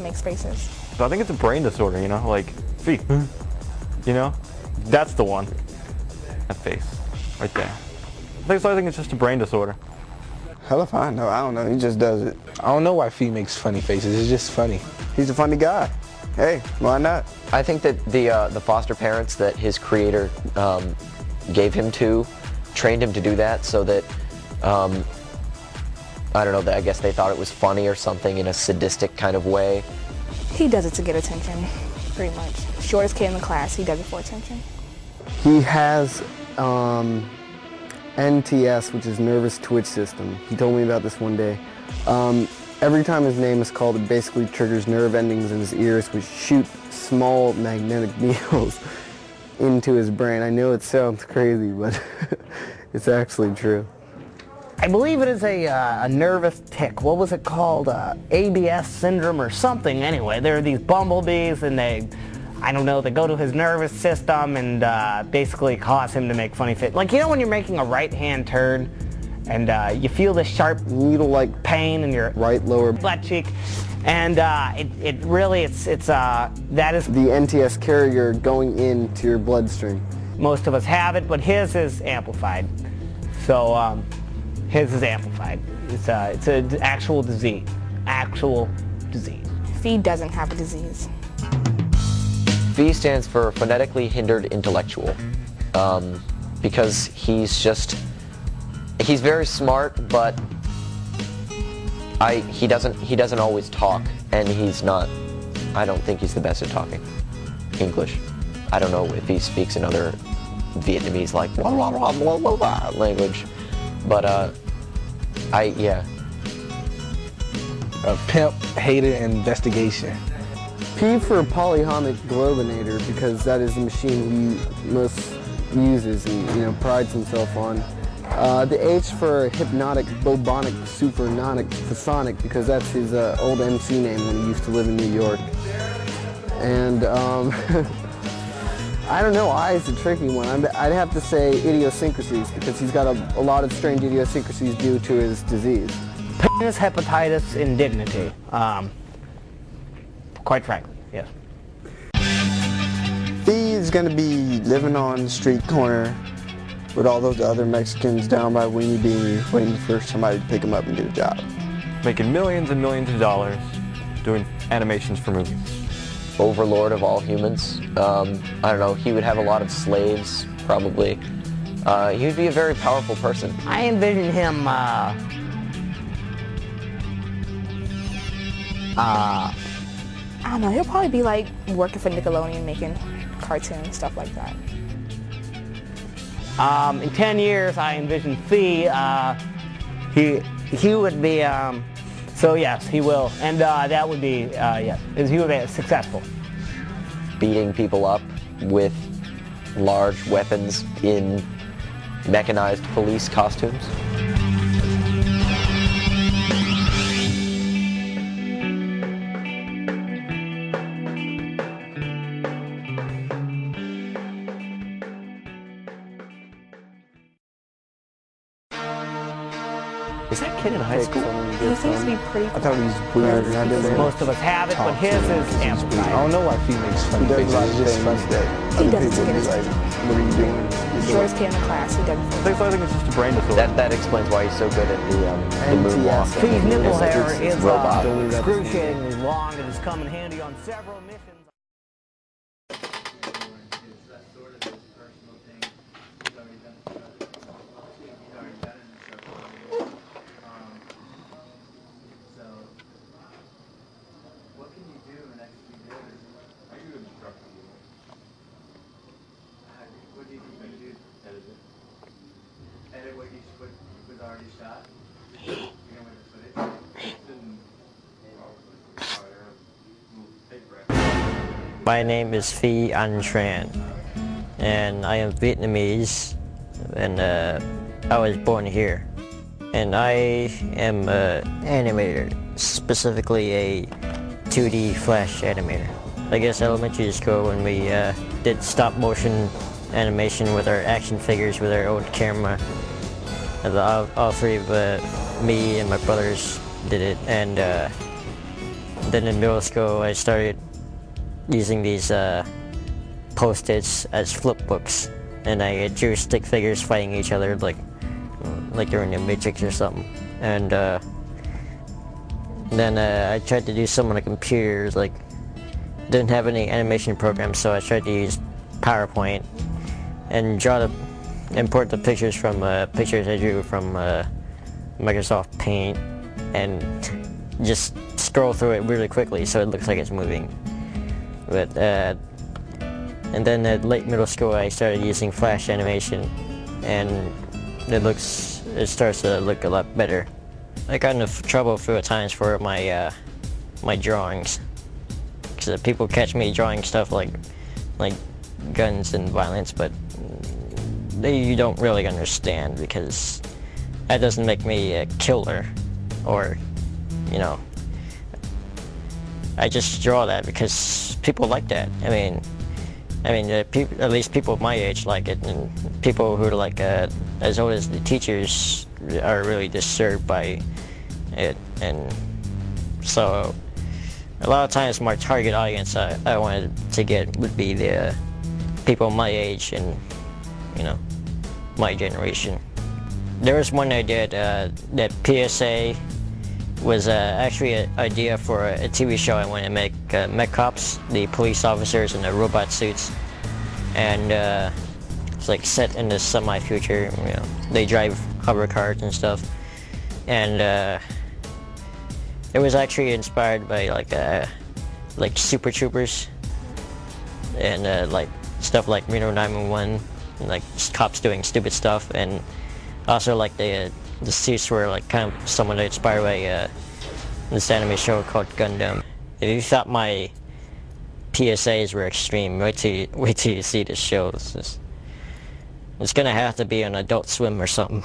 and makes faces. So I think it's a brain disorder, you know, like, Fee, you know? That's the one. That face, right there. I think it's just a brain disorder. Hell if I know, I don't know, he just does it. I don't know why Fee makes funny faces, it's just funny. He's a funny guy. Hey, why not? I think that the foster parents that his creator gave him to, trained him to do that so that, I don't know, I guess they thought it was funny or something in a sadistic kind of way. He does it to get attention, pretty much. Shortest kid in the class, he does it for attention. He has NTS, which is nervous twitch system. He told me about this one day. Every time his name is called, it basically triggers nerve endings in his ears, which shoot small magnetic needles into his brain. I know it sounds crazy, but it's actually true. I believe it is a nervous tick. What was it called? ABS syndrome or something. Anyway, there are these bumblebees, and I don't know, they go to his nervous system and basically cause him to make funny faces. Like, you know when you're making a right-hand turn and you feel this sharp needle-like pain in your right lower butt cheek, and that is the NTS carrier going into your bloodstream. Most of us have it, but his is amplified. So his is amplified. It's an actual disease. Actual disease. Fee doesn't have a disease. Phi stands for phonetically hindered intellectual, because he's very smart, but he doesn't always talk, and I don't think he's the best at talking English. I don't know if he speaks another Vietnamese like blah, blah, blah, blah, blah, blah, language, but yeah. A pimp hater investigation. P for polyhonic globinator, because that is the machine he most uses and prides himself on. The H for hypnotic, bobonic, supernonic, phasonic, because that's his old MC name when he used to live in New York. And I don't know, I is a tricky one. I'd have to say idiosyncrasies, because he's got a lot of strange idiosyncrasies due to his disease. Penis hepatitis indignity. Quite frankly, yes. He's gonna be living on the street corner with all those other Mexicans down by Weenie Beanie, waiting for somebody to pick him up and get a job. Making millions and millions of dollars doing animations for movies. Overlord of all humans. I don't know, he would have a lot of slaves, probably. He would be a very powerful person. I envision him, I don't know, he'll probably be like working for Nickelodeon, making cartoons, stuff like that. In 10 years, I envision Fee, he would be, so yes, he will. And that would be, yes, he would be successful. Beating people up with large weapons in mechanized police costumes. Is that kid in high school? He seems to be pretty I thought he was weird. And I didn't Most of us have it, but his is I amplified. don't know why Fee makes funny He does a lot faces, of it's just things funny. that He other does it to people get would be like, attention. what are you doing? Shortest kid in the class, he does it for I think it's just a brain disorder. That explains why he's so good at the moonwalk. Fee's nipple hair is robot. excruciatingly long and has come in handy on several missions. Edit what was already shot. You know what the footage? My name is Phi An Tran, and I am Vietnamese, and I was born here. And I am an animator, specifically a 2D Flash animator. I guess elementary school when we did stop motion animation with our action figures with our own camera. And all three of me and my brothers did it, and Then in middle school, I started using these Post-its as flip books, and I drew stick figures fighting each other like they're in the Matrix or something. And then I tried to do some on the computer, like didn't have any animation programs, so I tried to use PowerPoint and import the pictures from pictures I drew from Microsoft Paint, and just scroll through it really quickly so it looks like it's moving. But and then at late middle school, I started using Flash animation, and it starts to look a lot better. I got into trouble a few times for my my drawings, because people catch me drawing stuff like guns and violence, but you don't really understand, because that doesn't make me a killer, or you know, I just draw that because people like that. I mean, at least people my age like it, and people who are like as old as the teachers are really disturbed by it. And so a lot of times my target audience I wanted to get would be the people my age and, you know, my generation. There was one I did that PSA was actually an idea for a TV show I wanted to make, Mech Cops, the police officers in the robot suits, and it's like set in the semi-future. You know, they drive hover cars and stuff, and it was actually inspired by like Super Troopers and like stuff like Reno 911, and, like cops doing stupid stuff, and also like the suits were like kind of somewhat inspired by this anime show called Gundam. If you thought my PSAs were extreme, wait till you see this show. It's gonna have to be on Adult Swim or something.